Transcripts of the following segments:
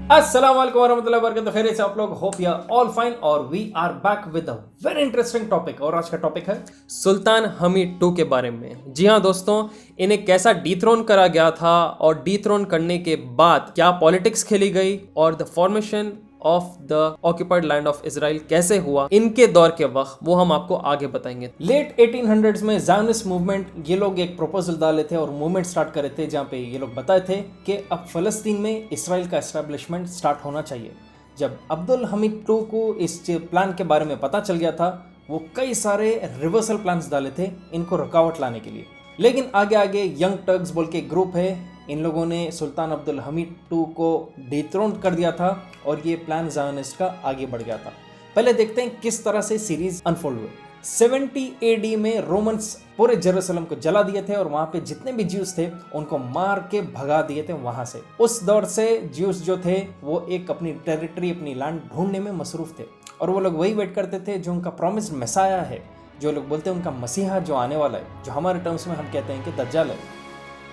अस्सलाम वालेकुम वरहमतुल्लाहि वबरकातुहू। खैरियत से आप लोग? होप या ऑल फाइन और we are back with a very interesting topic. और आज का टॉपिक है सुल्तान हमीद टू के बारे में। जी हाँ दोस्तों, इन्हें कैसा डीथ्रोन करा गया था और डीथ्रोन करने के बाद क्या पॉलिटिक्स खेली गई और the formation of the occupied land of Israel कैसे हुआ इनके दौर के वक्त, वो हम आपको आगे बताएंगे। लेट 1800s में ज़ायनिस्ट मूवमेंट, ये लोग एक प्रपोजल डाले थे और मूवमेंट स्टार्ट करे थे जहाँ पे ये लोग बताए थे कि अब फ़लस्तीन में इसराइल का एस्टेब्लिशमेंट स्टार्ट होना चाहिए। जब अब्दुल हमीद टू को इस प्लान के बारे में पता चल गया था, वो कई सारे रिवर्सल प्लान्स डाले थे इनको रुकावट लाने के लिए। लेकिन आगे आगे यंग टर्क्स बोल के ग्रुप है, इन लोगों ने सुल्तान अब्दुल हमीद टू को डिथ्रोन कर दिया था और ये प्लान ज़ायनिस्ट का आगे बढ़ गया था। पहले देखते हैं किस तरह से सीरीज अनफोल्ड हुई। 70 AD में रोमन्स पूरे जेरूसलम को जला दिए थे और वहाँ पे जितने भी ज्यूस थे उनको मार के भगा दिए थे वहाँ से। उस दौर से ज्यूस जो थे वो एक अपनी टेरिटरी, अपनी लैंड ढूंढने में मसरूफ थे और वो लोग वही वेट करते थे जो उनका प्रॉमिस्ड मेसाया है, जो लोग बोलते हैं उनका मसीहा जो आने वाला है, जो हमारे टर्म्स में हम कहते हैं कि दज्जाल है।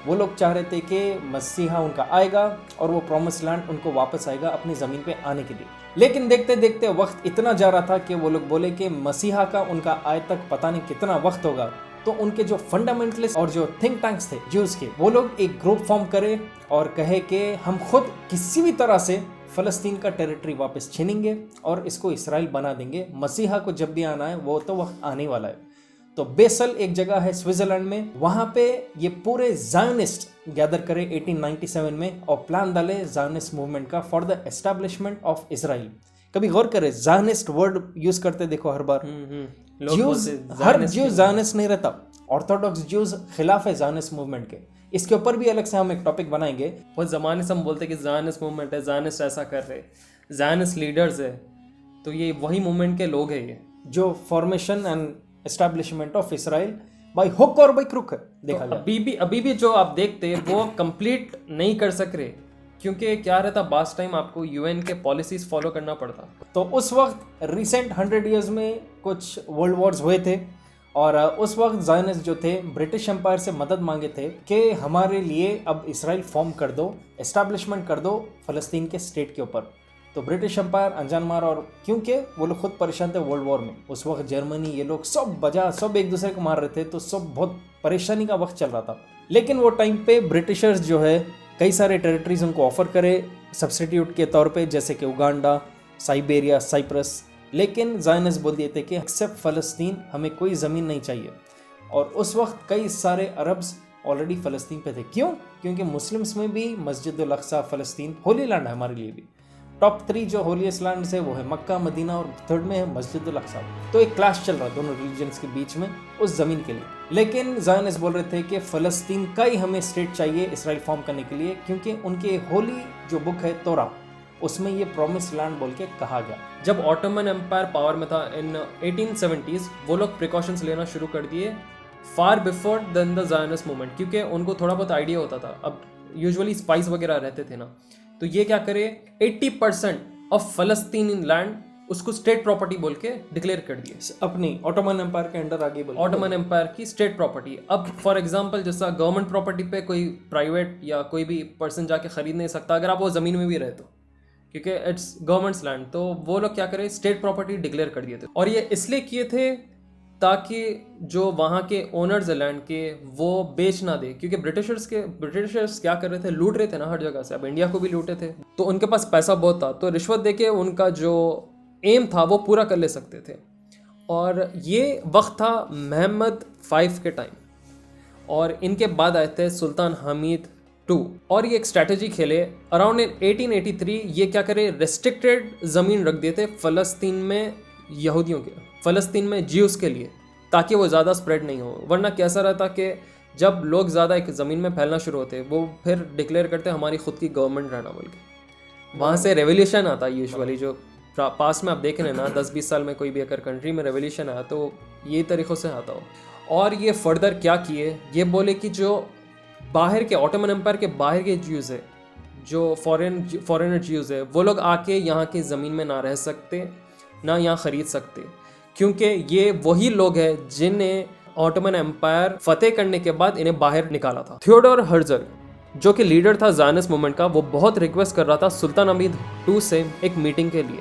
वो लोग चाह रहे थे कि मसीहा उनका आएगा और वो प्रॉमिस लैंड उनको वापस आएगा अपनी ज़मीन पे आने के लिए। लेकिन देखते देखते वक्त इतना जा रहा था कि वो लोग बोले कि मसीहा का उनका आए तक पता नहीं कितना वक्त होगा। तो उनके जो फंडामेंटलिस्ट और जो थिंक टैंक्स थे ज्यूज़ के, वो लोग एक ग्रुप फॉर्म करे और कहे कि हम खुद किसी भी तरह से फ़लस्तीन का टेरिटरी वापस छीनेंगे और इसको इसराइल बना देंगे। मसीहा को जब भी आना है वो तो वक्त आने वाला है। तो बेसल एक जगह है स्विट्जरलैंड में, वहाँ पे ये पूरे ज़ायनिस्ट गैदर करे 1897 में और प्लान डाले ज़ायनिस्ट मूवमेंट का for the establishment of Israel. कभी गौर करे, ज़ायनिस्ट वर्ड यूज करते देखो हर बार। ज्यूज, हर ज्यू ज़ायनिस्ट नहीं रहता। ऑर्थोडॉक्स ज्यूज खिलाफ है ज़ायनिस्ट मूवमेंट के। इसके ऊपर भी अलग से हम एक टॉपिक बनाएंगे। बहुत ज़माने से हम बोलते कि ज़ायनिस्ट मूवमेंट है, ज़ायनिस्ट ऐसा कर रहे, ज़ायनिस्ट लीडर्स है, तो ये वही मूवमेंट के लोग हैं ये जो formation and establishment of Israel by hook और बाय क्रुक है देखा जाए। अभी भी जो आप देखते हैं वो कंप्लीट नहीं कर सक रहे, क्योंकि क्या रहता बास टाइम आपको यूएन के पॉलिसीज फॉलो करना पड़ता। तो उस वक्त रिसेंट 100 ईयर्स में कुछ वर्ल्ड वॉर्स हुए थे और उस वक्त ज़ायनिस्ट जो थे ब्रिटिश एम्पायर से मदद मांगे थे कि हमारे लिए अब इसराइल फॉर्म कर दो, एस्टैब्लिशमेंट कर दो फ़लस्तीन के स्टेट के ऊपर। तो ब्रिटिश एम्पायर अनजान मार, और क्योंकि वो लोग खुद परेशान थे वर्ल्ड वॉर में, उस वक्त जर्मनी ये लोग सब एक दूसरे को मार रहे थे, तो सब बहुत परेशानी का वक्त चल रहा था। लेकिन वो टाइम पे ब्रिटिशर्स जो है कई सारे टेरिटरीज उनको ऑफर करे सब्स्टिट्यूट के तौर पे, जैसे कि उगांडा, साइबेरिया, साइप्रस। लेकिन ज़ायनिस्ट बोल दिए थे कि एक्सेप्ट फ़लस्तीन, हमें कोई ज़मीन नहीं चाहिए। और उस वक्त कई सारे अरब्स ऑलरेडी फ़लस्तीन पे थे। क्यों? क्योंकि मुस्लिम्स में भी मस्जिद अल अक्सा, फ़लस्तीन होली लैंड है हमारे लिए भी। टॉप 3 जो होलीस्ट लैंड्स है वो है मक्का, मदीना और थर्ड में है मस्जिद अल अक्सा। तो एक क्लैश चल रहा है दोनों रिलीजन्स के बीच में उस ज़मीन के लिए। लेकिन ज़ायनिस्ट बोल रहे थे कि फ़लस्तीन का ही हमें स्टेट चाहिए इसराइल फॉर्म करने के लिए, क्योंकि उनके होली जो बुक है तोरा, उसमें ये प्रॉमिस लैंड बोल के कहा गया। जब ऑटोमन एम्पायर पावर में था इन 1870s, वो लोग प्रिकॉशंस लेना शुरू कर दिए far before then the Zionist movement, क्योंकि उनको थोड़ा बहुत आइडिया होता था। अब यूजुअली स्पाइस वगैरह रहते थे ना, तो ये क्या करे 80% ऑफ फ़लस्तीनी लैंड उसको स्टेट प्रॉपर्टी बोल के डिक्लेयर कर दिए, अपनी ऑटोमन एम्पायर के अंडर आगे बोल, ऑटोमन एम्पायर की स्टेट प्रॉपर्टी। अब फॉर एग्जांपल जैसा गवर्नमेंट प्रॉपर्टी पे कोई प्राइवेट या कोई भी पर्सन जाके खरीद नहीं सकता अगर आप वो ज़मीन में भी रहे तो, क्योंकि इट्स गवर्नमेंट्स लैंड। तो वो लोग क्या करे स्टेट प्रॉपर्टी डिक्लेयर कर दिए थे, और ये इसलिए किए थे ताकि जो वहाँ के ओनर्स है लैंड के वो बेच ना दे, क्योंकि ब्रिटिशर्स क्या कर रहे थे, लूट रहे थे ना हर जगह से। अब इंडिया को भी लूटे थे, तो उनके पास पैसा बहुत था, तो रिश्वत देके उनका जो एम था वो पूरा कर ले सकते थे। और ये वक्त था मोहम्मद V के टाइम, और इनके बाद आए थे सुल्तान हमीद टू, और ये एक स्ट्रैटेजी खेले अराउंड 1883। ये क्या करे रेस्ट्रिक्टेड ज़मीन रख दिए थे फ़लस्तीन में यहूदियों के, फ़लस्तीन में ज्यूज़ के लिए, ताकि वो ज़्यादा स्प्रेड नहीं हो। वरना कैसा रहता कि जब लोग ज़्यादा एक ज़मीन में फैलना शुरू होते वो फिर डिक्लेयर करते हमारी खुद की गवर्नमेंट रहना बोल के, वहाँ से रेवोल्यूशन आता यूजुअली। जो पास में आप देख रहे हैं ना 10-20 साल में कोई भी अगर कंट्री में रेवोल्यूशन आया तो ये तरीक़ों से आता हो। और ये फर्दर क्या किए, ये बोले कि जो बाहर के ऑटोमन एम्पायर के बाहर के ज्यूज़ है, जो फॉरेनर ज्यूज़ है, वो लोग आके यहाँ की ज़मीन में ना रह सकते, ना यहाँ ख़रीद सकते, क्योंकि ये वही लोग हैं जिन्हें ऑटोमन एम्पायर फतेह करने के बाद इन्हें बाहर निकाला था। थियोडोर हर्जल जो कि लीडर था ज़ायनिस्ट मूवमेंट का, वो बहुत रिक्वेस्ट कर रहा था सुल्तान हमीद II से एक मीटिंग के लिए,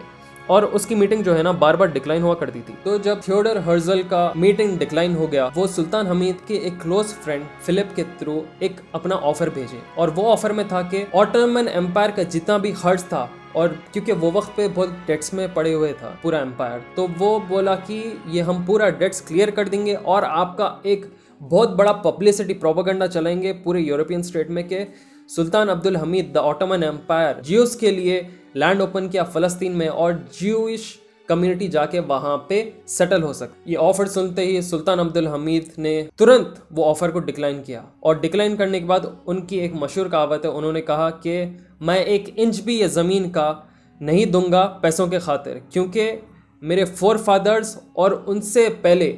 और उसकी मीटिंग जो है ना बार बार डिक्लाइन हुआ करती थी। तो जब थियोडर हर्जल का मीटिंग डिक्लाइन हो गया, वो सुल्तान हमीद के एक क्लोज फ्रेंड फिलिप के थ्रू एक अपना ऑफर भेजे, और वो ऑफर में था कि ऑटोमन एम्पायर का जितना भी खर्च था, और क्योंकि वो वक्त पे बहुत डेट्स में पड़े हुए था पूरा एम्पायर, तो वो बोला कि ये हम पूरा डेट्स क्लियर कर देंगे और आपका एक बहुत बड़ा पब्लिसिटी प्रोपेगेंडा चलाएंगे पूरे यूरोपियन स्टेट में कि Sultan Abdul Hamid the Ottoman Empire Jews के लिए लैंड ओपन किया फ़लस्तीन में, और ज्यूइश कम्युनिटी जाके वहाँ पे सेटल हो सके। ये ऑफर सुनते ही सुल्तान अब्दुल हमीद ने तुरंत वो ऑफर को डिक्लाइन किया, और डिक्लाइन करने के बाद उनकी एक मशहूर कहावत है, उन्होंने कहा कि मैं 1 इंच भी ये ज़मीन का नहीं दूंगा पैसों के खातिर, क्योंकि मेरे फोर फादर्स और उनसे पहले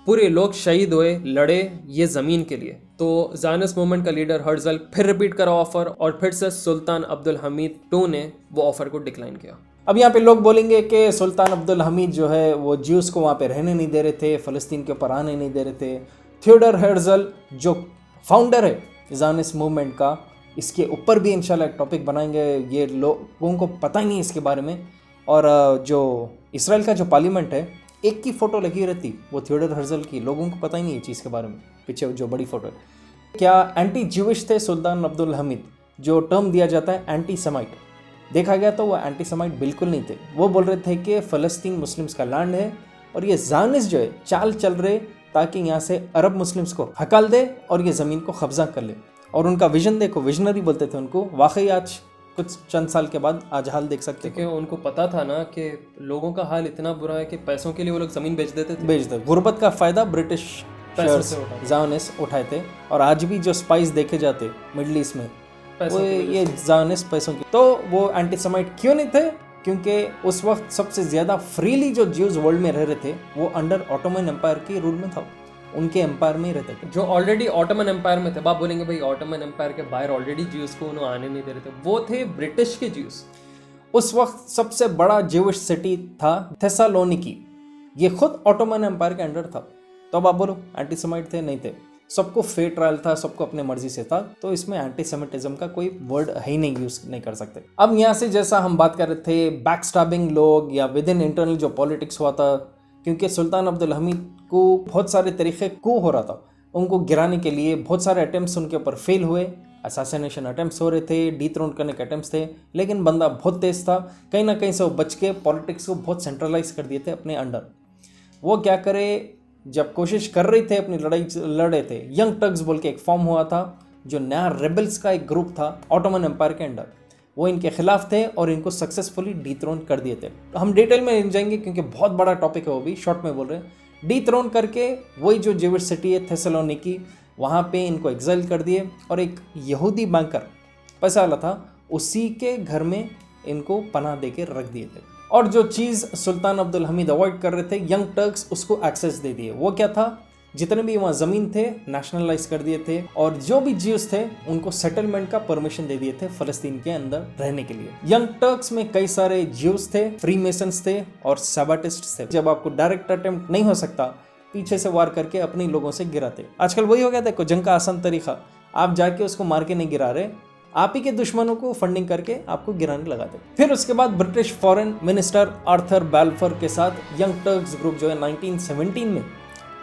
पूरे लोग शहीद हुए, लड़े ये ज़मीन के लिए। तो ज़ायनिस्ट मूवमेंट का लीडर हर्जल फिर रिपीट करा ऑफर, और फिर से सुल्तान अब्दुल हमीद II ने वो ऑफर को डिक्लाइन किया। अब यहाँ पे लोग बोलेंगे कि सुल्तान अब्दुल हमीद जो है वो ज्यूस को वहाँ पे रहने नहीं दे रहे थे, फ़लस्तीन के ऊपर आने नहीं दे रहे थे। थियोडर हर्जल जो फाउंडर है ज़ायनिस्ट मूवमेंट का, इसके ऊपर भी इंशाल्लाह एक टॉपिक बनाएंगे, ये लोगों को पता ही नहीं इसके बारे में। और जो इसराइल का जो पार्लियामेंट है, एक की फ़ोटो लगी रहती वो थियोडर हर्जल की, लोगों को पता ही नहीं है चीज़ के बारे में, पीछे जो बड़ी फ़ोटो है। क्या एंटी ज्यूइश थे सुल्तान अब्दुल हमीद, जो टर्म दिया जाता है एंटी सेमाइट, देखा गया तो वो एंटी सेमाइट बिल्कुल नहीं थे। वो बोल रहे थे कि फ़लस्तीन मुस्लिम्स का लैंड है, और ये ज़ायनिस्ट जो है चाल चल रहे ताकि यहाँ से अरब मुस्लिम्स को हकाल दे और ये ज़मीन को कब्जा कर ले। और उनका विजन देखो, विजनरी बोलते थे उनको, वाकई आज कुछ चंद साल के बाद आज हाल देख सकते हैं। क्योंकि उनको पता था ना कि लोगों का हाल इतना बुरा है कि पैसों के लिए वो लोग ज़मीन बेच देते थे। गुर्बत का फ़ायदा ब्रिटिश ज़ायनिस्ट उठाए थे, और आज भी जो स्पाइस देखे जाते मिडल ईस्ट में वो ये ज़ायनिस्ट पैसों की। तो वो एंटी सेमाइट क्यों नहीं थे? क्योंकि उस वक्त सबसे ज़्यादा फ्रीली जो ज्यूज वर्ल्ड में रह रहे थे वो अंडर ऑटोमन एम्पायर के रूल में था, उनके एम्पायर में ही रहते थे, जो ऑलरेडी ऑटोमन एम्पायर में थे। आप बोलेंगे भाई ऑटोमन एम्पायर के बाहर ऑलरेडी ज्यूस को उन्हें आने नहीं दे रहे थे, वो थे ब्रिटिश के ज्यूस। उस वक्त सबसे बड़ा ज्यूइश सिटी था थेसालोनिकी, ये खुद ऑटोमन एम्पायर के अंडर था। तो अब आप बोलो एंटी सेमाइट थे? नहीं थे, सबको फेयर ट्रायल था, सबको अपने मर्जी से था, तो इसमें एंटी सेमिटिज्म का कोई वर्ड ही नहीं यूज नहीं कर सकते। अब यहाँ से जैसा हम बात कर रहे थे बैकस्टैबिंग लोग या विद इन इंटरनल जो पॉलिटिक्स हुआ था, क्योंकि सुल्तान अब्दुल हमीद को बहुत सारे तरीके को हो रहा था, उनको गिराने के लिए बहुत सारे अटेम्प्ट्स उनके ऊपर फेल हुए, असैसिनेशन अटेम्प्ट्स हो रहे थे, डीथ्रोन करने के अटेम्प्ट्स थे, लेकिन बंदा बहुत तेज था, कहीं ना कहीं से वो बच के पॉलिटिक्स को बहुत सेंट्रलाइज कर दिए थे अपने अंडर। वो क्या करे, जब कोशिश कर रहे थे अपनी लड़ाई लड़ रहे थे, यंग टर्क्स बोल के एक फॉर्म हुआ था, जो नया रेबल्स का एक ग्रुप था ऑटोमन एम्पायर के अंडर, वो इनके खिलाफ थे और इनको सक्सेसफुली डीथ्रोन कर दिए थे। हम डिटेल में जाएंगे क्योंकि बहुत बड़ा टॉपिक है, वो भी शॉर्ट में बोल रहे हैं। डीथ्रोन करके वही जो ज्यूइश सिटी है थेसलोनिकी, वहाँ पे इनको एग्जाइल कर दिए, और एक यहूदी बैंकर पैसा वाला था, उसी के घर में इनको पनाह दे के रख दिए थे। और जो चीज़ सुल्तान अब्दुल हमीद अवॉइड कर रहे थे, यंग टर्क्स उसको एक्सेस दे दिए। वो क्या था, जितने भी वहाँ ज़मीन थे नेशनलाइज कर दिए थे, और जो भी ज्यूस थे उनको सेटलमेंट का परमिशन दे दिए थे फ़लस्तीन के अंदर रहने के लिए। यंग टर्क्स में कई सारे ज्यूस थे, फ्री मेसन्स थे और सैबाटिस्ट थे। जब आपको डायरेक्ट अटेम्प्ट नहीं हो सकता, पीछे से वार करके अपने लोगों से गिराते। आजकल वही हो गया, देखो जंग का आसान तरीका, आप जाके उसको मार के नहीं गिरा रहे, आप ही के दुश्मनों को फंडिंग करके आपको गिराने लगाते। फिर उसके बाद British foreign minister Arthur Balfour के साथ यंग टर्क्स ग्रुप जो है 1917 में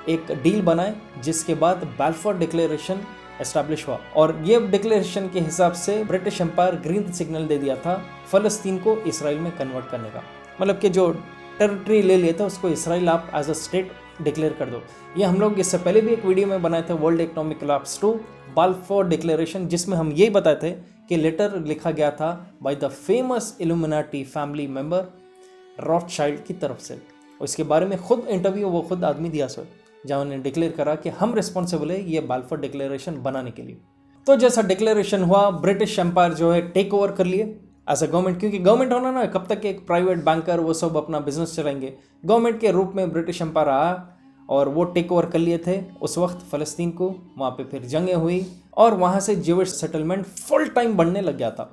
एक डील बनाए, जिसके बाद बैल्फोर डिक्लेरेशन एस्टैब्लिश हुआ, और ये डिक्लेरेशन के हिसाब से ब्रिटिश एम्पायर ग्रीन सिग्नल दे दिया था फ़लस्तीन को इसराइल में कन्वर्ट करने का। मतलब कि जो टेरिटरी ले लिया था उसको इसराइल आप एज अ स्टेट डिक्लेयर कर दो। ये हम लोग इससे पहले भी एक वीडियो में बनाए थे, world economic collapse 2 Balfour declaration, जिसमें हम यही बताए थे कि लेटर लिखा गया था by the famous Illuminati family member Rothschild की तरफ से। और इसके बारे में खुद इंटरव्यू वो खुद आदमी दिया सो, जहाँ उन्होंने डिक्लेयर करा कि हम रिस्पॉन्सिबल है ये बाल्फोर डिक्लेरेशन बनाने के लिए। तो जैसा डिक्लेरेशन हुआ, ब्रिटिश एम्पायर जो है टेक ओवर कर लिए एज अ गवर्नमेंट, क्योंकि गवर्नमेंट होना ना, कब तक एक प्राइवेट बैंकर वो सब अपना बिजनेस चलाएंगे। गवर्नमेंट के रूप में ब्रिटिश एम्पायर आया और वो टेक ओवर कर लिए थे उस वक्त फ़लस्तीन को। वहाँ पे फिर जंगें हुई और वहाँ से ज्यूइश सेटलमेंट फुल टाइम बढ़ने लग गया था।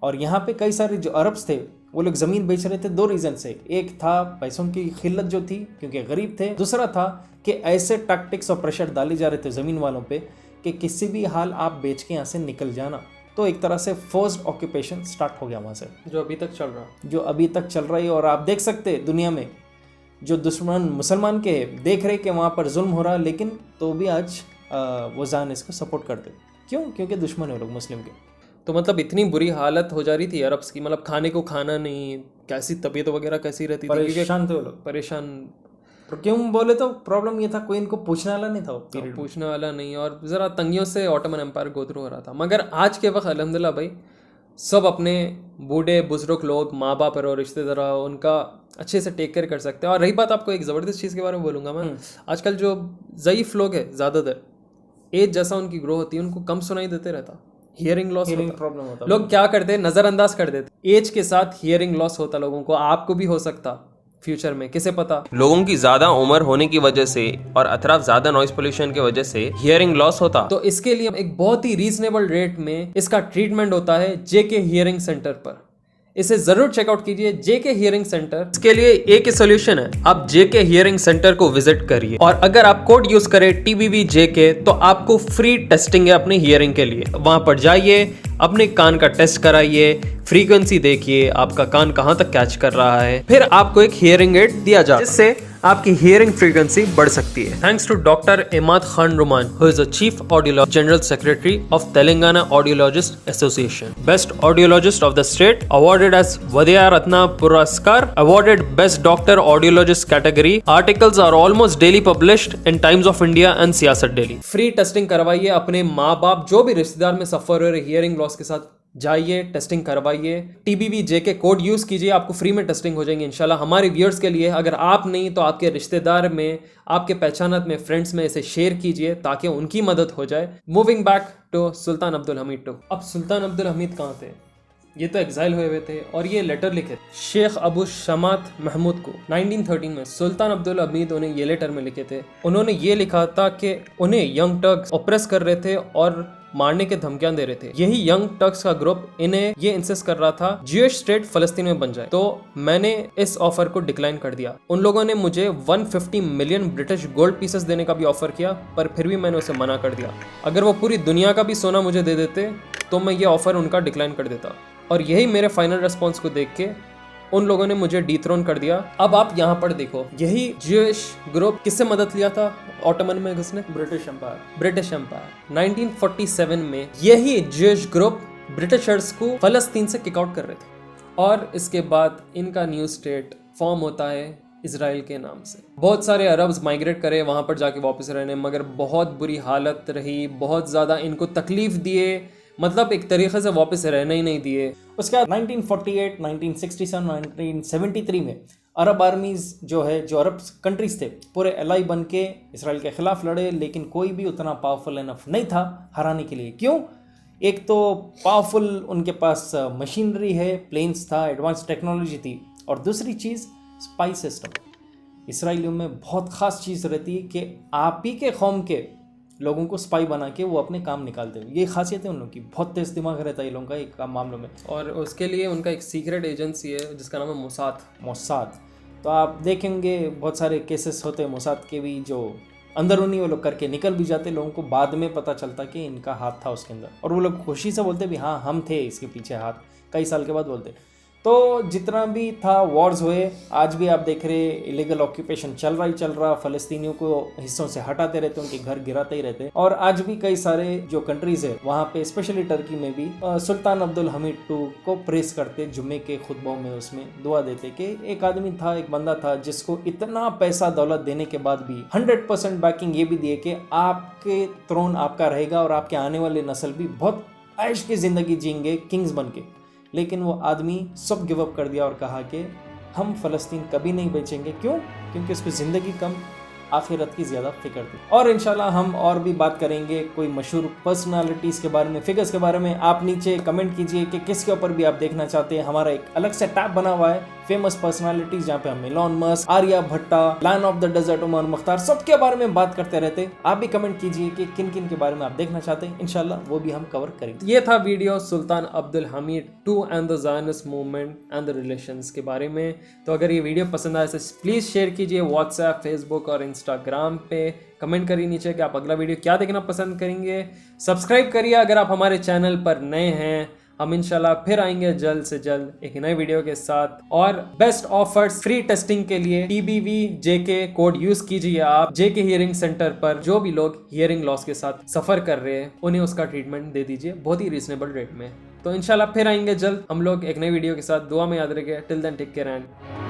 और यहाँ पे कई सारे जो अरब्स थे वो लोग ज़मीन बेच रहे थे 2 रीज़न से। एक था पैसों की किल्लत जो थी क्योंकि गरीब थे, दूसरा था कि ऐसे टैक्टिक्स और प्रेशर डाले जा रहे थे ज़मीन वालों पे कि किसी भी हाल आप बेच के यहाँ से निकल जाना। तो एक तरह से फोर्स्ड ऑक्यूपेशन स्टार्ट हो गया वहाँ से, जो अभी तक चल रहा, जो अभी तक चल रही है। और आप देख सकते दुनिया में जो दुश्मन मुसलमान के हैं देख रहे कि वहाँ पर जुल्म हो रहा, लेकिन तो भी आज वो ज़ायनिस्ट को सपोर्ट करते। क्यों? क्योंकि दुश्मन है लोग मुस्लिम के। तो मतलब इतनी बुरी हालत हो जा रही थी अरब्स की, मतलब खाने को खाना नहीं, कैसी तबीयत वगैरह कैसी रहती थी, परेशान थे वो लोग, परेशान। तो क्यों बोले तो प्रॉब्लम ये था, कोई इनको पूछने वाला नहीं था पीरियड, पूछने वाला नहीं, और ज़रा तंगियों से ऑटोमन एम्पायर गो थ्रू हो रहा था। मगर आज के वक्त अल्हम्दुलिल्लाह भाई सब अपने बूढ़े बुजुर्ग लोग, माँ बाप और रिश्तेदार, उनका अच्छे से टेक केयर कर सकते हैं। और रही बात, आपको एक ज़बरदस्त चीज़ के बारे में बोलूँगा मैं, आजकल जो ज़ईफ़ लोग हैं ज़्यादातर, एज जैसा उनकी ग्रो होती है उनको कम सुनाई देते रहता, हियरिंग लॉस प्रॉब्लम होता। लोग क्या करते हैं, नज़रअंदाज कर देते। एज के साथ हियरिंग लॉस होता लोगों को, आपको भी हो सकता फ्यूचर में, किसे पता। लोगों की ज्यादा उम्र होने की वजह से और अतराफ ज्यादा नॉइज पोल्यूशन की वजह से हियरिंग लॉस होता। तो इसके लिए एक बहुत ही रीजनेबल रेट में इसका ट्रीटमेंट होता है जेके हियरिंग सेंटर पर। इसे जरूर चेकआउट कीजिए, जेके हियरिंग सेंटर। इसके लिए एक ही सोल्यूशन है, आप जेके हियरिंग सेंटर को विजिट करिए और अगर आप कोड यूज करें TBV JK तो आपको फ्री टेस्टिंग है अपने हियरिंग के लिए। वहां पर जाइए, अपने कान का टेस्ट कराइए, फ्रीक्वेंसी देखिए आपका कान कहां तक कैच कर रहा है, फिर आपको एक हियरिंग एड दिया जाए जिससे आपकी हियरिंग फ्रीक्वेंसी बढ़ सकती है। Thanks to doctor Imad Khan Ruman who is the chief audiologist general secretary of Telangana audiologist association, best audiologist of the state, awarded as Vaidya Ratna Puraskar, awarded best doctor audiologist category. Articles are almost daily published in Times of India and Siasat daily. Free testing करवाइए, अपने माँ बाप जो भी रिश्तेदार में सफर हो रहे हियरिंग लॉस के साथ जाइए, टेस्टिंग करवाइए। TBV JK कोड यूज़ कीजिए, आपको फ्री में टेस्टिंग हो जाएंगे इंशाल्लाह। हमारे व्यूअर्स के लिए, अगर आप नहीं तो आपके रिश्तेदार में, आपके पहचानत में, फ्रेंड्स में इसे शेयर कीजिए ताकि उनकी मदद हो जाए। Moving back to Sultan Abdul Hamid two. अब सुल्तान अब्दुल हमीद कहाँ थे? ये तो एग्जाइल हुए थे और ये लेटर लिखे शेख अबू शमात महमूद को 1913 में। सुल्तान अब्दुल हमीद उन्हें ये लेटर में लिखे थे। उन्होंने ये लिखा था कि उन्हें यंग टर्क्स ऑप्रेस कर रहे थे और मारने के धमकियां दे रहे थे। यही यंग टर्क्स का ग्रुप इन्हें ये इंसिस्ट कर रहा था ज्यूइश स्टेट फलस्तीन में बन जाए। तो मैंने इस ऑफर को डिक्लाइन कर दिया। उन लोगों ने मुझे 150 मिलियन ब्रिटिश गोल्ड पीसेस देने का भी ऑफर किया, पर फिर भी मैंने उसे मना कर दिया। अगर वो पूरी दुनिया का भी सोना मुझे दे देते तो मैं ये ऑफर उनका डिक्लाइन कर देता। और यही मेरे फाइनल रेस्पॉन्स को देख के उन लोगों ने मुझे डिथ्रोन कर दिया। अब आप यहाँ पर देखो, यही ज्यूइश ग्रुप किससे मदद लिया था ऑटोमन में घुसने? British empire. 1947 में यही ज्यूइश ग्रुप ब्रिटिशर्स को फलस्तीन से किक आउट कर रहे थे और इसके बाद इनका न्यू स्टेट फॉर्म होता है इजराइल के नाम से। बहुत सारे अरब्स माइग्रेट करे वहाँ पर जाके वापस रहने, मगर बहुत बुरी हालत रही, बहुत ज़्यादा इनको तकलीफ दिए, मतलब एक तरीके से वापस रहने ही नहीं दिए। उसके बाद 1948, 1967, 1973 में अरब आर्मीज़ जो है, जो अरब कंट्रीज़ थे, पूरे एलाई बन के इसराइल के ख़िलाफ़ लड़े, लेकिन कोई भी उतना पावरफुल इनफ नहीं था हराने के लिए। क्यों? एक तो पावरफुल उनके पास मशीनरी है, प्लेन्स था, एडवांस टेक्नोलॉजी थी, और दूसरी चीज़ स्पाई सिस्टम। इसराइलियों में बहुत ख़ास चीज़ रहती है कि आप ही के कौम के लोगों को स्पाई बना के वो अपने काम निकालते हैं। ये खासियत है उन लोगों की, बहुत तेज दिमाग रहता है ये लोगों का एक मामलों में। और उसके लिए उनका एक सीक्रेट एजेंसी है जिसका नाम है मोसाद। तो आप देखेंगे बहुत सारे केसेस होते हैं मोसाद के भी, जो अंदरूनी वो लोग करके निकल भी जाते, लोगों को बाद में पता चलता कि इनका हाथ था उसके अंदर, और वो लोग खुशी से बोलते भी हाँ हम थे इसके पीछे हाथ, कई साल के बाद बोलते। तो जितना भी था वॉर्स हुए, आज भी आप देख रहे इलीगल ऑक्यूपेशन चल रहा, फ़लस्तीनियों को हिस्सों से हटाते रहते, उनके घर गिराते ही रहते। और आज भी कई सारे जो कंट्रीज़ है वहाँ पे, स्पेशली टर्की में भी सुल्तान अब्दुल हमीद II को प्रेस करते, जुम्मे के खुतबों में उसमें दुआ देते कि एक आदमी था, एक बंदा था जिसको इतना पैसा दौलत देने के बाद भी 100% बैकिंग ये भी दिए कि आपके थ्रोन आपका रहेगा और आपके आने वाले नस्ल भी बहुत ऐश की ज़िंदगी जिएंगे किंग्स बन के। लेकिन वो आदमी सब गिव अप कर दिया और कहा कि हम फ़लस्तीन कभी नहीं बेचेंगे। क्यों? क्योंकि उसको ज़िंदगी कम, आखिरत की ज़्यादा फिक्र थी। और इंशाल्लाह हम और भी बात करेंगे कोई मशहूर पर्सनालिटीज़ के बारे में, फिगर्स के बारे में। आप नीचे कमेंट कीजिए कि किसके ऊपर भी आप देखना चाहते हैं। हमारा एक अलग से टैब बना हुआ है फेमस पर्सनालिटीज जहाँ पे हम Elon Musk, Arya Bhatta, lion of the desert Omar Mukhtar सबके बारे में बात करते रहते। आप भी कमेंट कीजिए कि किन किन के बारे में आप देखना चाहते हैं, इंशाल्लाह वो भी हम कवर करेंगे। ये था video Sultan Abdul Hamid II and the Zionist movement and the relations के बारे में। तो अगर ये वीडियो पसंद आए तो प्लीज़ शेयर कीजिए व्हाट्सएप, फेसबुक और इंस्टाग्राम पे। कमेंट करिए नीचे कि आप अगला वीडियो क्या देखना पसंद करेंगे। सब्सक्राइब करिए अगर आप हमारे चैनल पर नए हैं। हम इंशाल्लाह फिर आएंगे जल्द से जल्द एक नए वीडियो के साथ। और बेस्ट ऑफर्स फ्री टेस्टिंग के लिए TBV JK कोड यूज कीजिए आप JK हियरिंग सेंटर पर। जो भी लोग हियरिंग लॉस के साथ सफर कर रहे हैं उन्हें उसका ट्रीटमेंट दे दीजिए बहुत ही रीजनेबल रेट में। तो इंशाल्लाह फिर आएंगे जल्द हम लोग एक नई वीडियो के साथ। दुआ में याद रखिए। Till then take care and